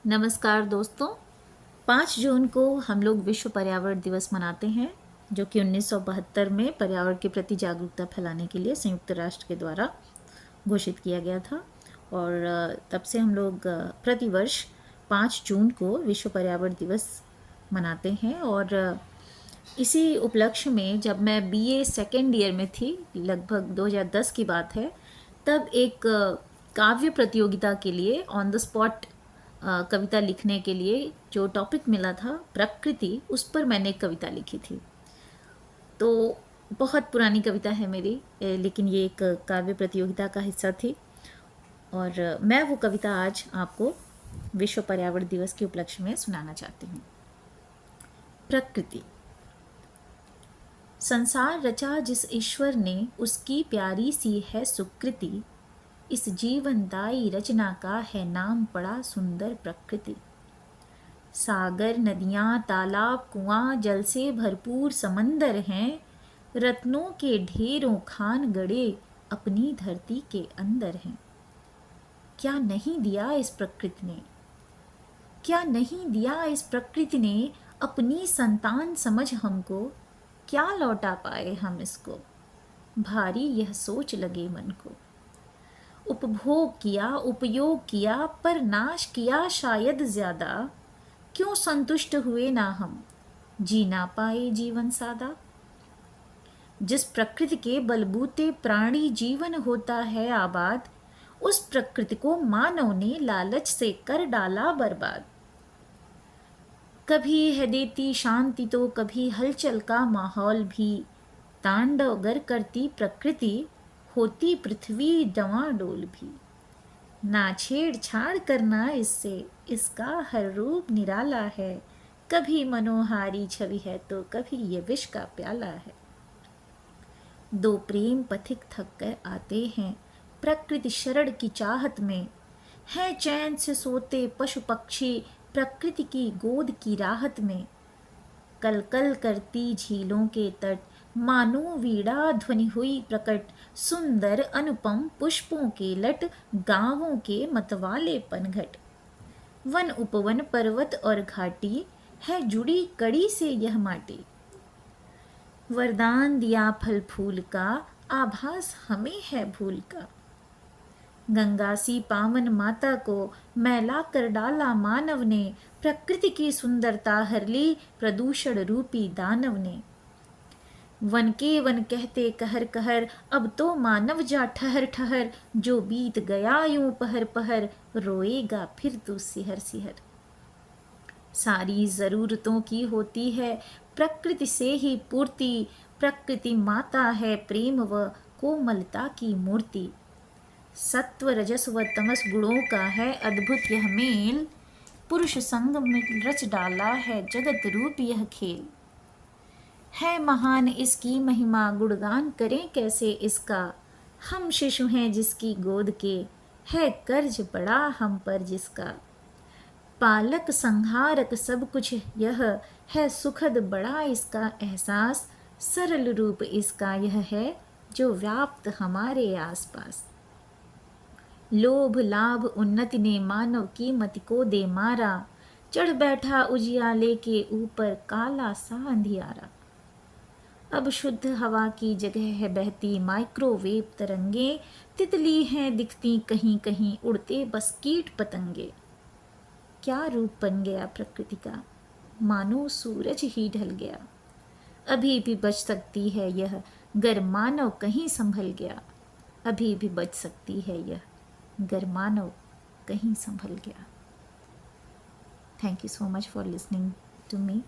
नमस्कार दोस्तों। 5 जून को हम लोग विश्व पर्यावरण दिवस मनाते हैं, जो कि 1972 में पर्यावरण के प्रति जागरूकता फैलाने के लिए संयुक्त राष्ट्र के द्वारा घोषित किया गया था। और तब से हम लोग प्रतिवर्ष 5 जून को विश्व पर्यावरण दिवस मनाते हैं। और इसी उपलक्ष्य में जब मैं बीए सेकेंड ईयर में थी, लगभग 2010 की बात है, तब एक काव्य प्रतियोगिता के लिए ऑन द स्पॉट कविता लिखने के लिए जो टॉपिक मिला था प्रकृति, उस पर मैंने एक कविता लिखी थी। तो बहुत पुरानी कविता है मेरी, लेकिन ये एक काव्य प्रतियोगिता का हिस्सा थी। और मैं वो कविता आज आपको विश्व पर्यावरण दिवस के उपलक्ष्य में सुनाना चाहती हूँ। प्रकृति। संसार रचा जिस ईश्वर ने, उसकी प्यारी सी है सुकृति। इस जीवनदायी रचना का है नाम पड़ा सुंदर प्रकृति। सागर, नदियाँ, तालाब, कुआं, जल से भरपूर समंदर हैं। रत्नों के ढेरों खान गड़े अपनी धरती के अंदर हैं। क्या नहीं दिया इस प्रकृति ने, क्या नहीं दिया इस प्रकृति ने अपनी संतान समझ हमको। क्या लौटा पाए हम इसको, भारी यह सोच लगे मन को। उपभोग किया, उपयोग किया, पर नाश किया शायद ज्यादा। क्यों संतुष्ट हुए ना हम, जी ना पाए जीवन सादा। जिस प्रकृति के बलबूते प्राणी जीवन होता है आबाद, उस प्रकृति को मानव ने लालच से कर डाला बर्बाद। कभी है देती शांति तो कभी हलचल का माहौल भी। तांडव गर करती प्रकृति, होती पृथ्वी डवाडोल भी। ना छेड़छाड़ करना इससे, इसका हर रूप निराला है। कभी मनोहारी छवि है तो कभी ये विष का प्याला है। दो प्रेम पथिक थक कर आते हैं प्रकृति शरण की चाहत में। है चैन से सोते पशु पक्षी प्रकृति की गोद की राहत में। कल कल करती झीलों के तट, मानो वीणा ध्वनि हुई प्रकट। सुंदर अनुपम पुष्पों के लट, गांवों के मतवाले पनघट। वन उपवन पर्वत और घाटी, है जुड़ी कड़ी से यह माटी। वरदान दिया फल फूल का, आभास हमें है भूल का। गंगा सी पावन माता को मैला कर डाला मानव ने। प्रकृति की सुंदरता हर ली प्रदूषण रूपी दानव ने। वन के वन कहते कहर कहर, अब तो मानव जा ठहर ठहर। जो बीत गया यूं पहर पहर, रोएगा फिर तू सिहर सिहर। सारी जरूरतों की होती है प्रकृति से ही पूर्ति। प्रकृति माता है प्रेम व कोमलता की मूर्ति। सत्व रजस व तमस गुणों का है अद्भुत यह मेल। पुरुष संग में रच डाला है जगत रूप यह खेल। है महान इसकी महिमा, गुणगान करें कैसे इसका। हम शिशु हैं जिसकी गोद के, है कर्ज बड़ा हम पर जिसका। पालक संहारक सब कुछ यह है, सुखद बड़ा इसका एहसास। सरल रूप इसका यह है, जो व्याप्त हमारे आसपास। लोभ लाभ उन्नति ने मानव की मति को दे मारा। चढ़ बैठा उजियाले के ऊपर काला सा अंधियारा। अब शुद्ध हवा की जगह है बहती माइक्रोवेव तरंगे। तितली हैं दिखती कहीं कहीं, उड़ते बस कीट पतंगे। क्या रूप बन गया प्रकृति का, मानो सूरज ही ढल गया। अभी भी बच सकती है यह, गर मानव कहीं संभल गया। अभी भी बच सकती है यह, गर मानव कहीं संभल गया। Thank you so much for listening to me.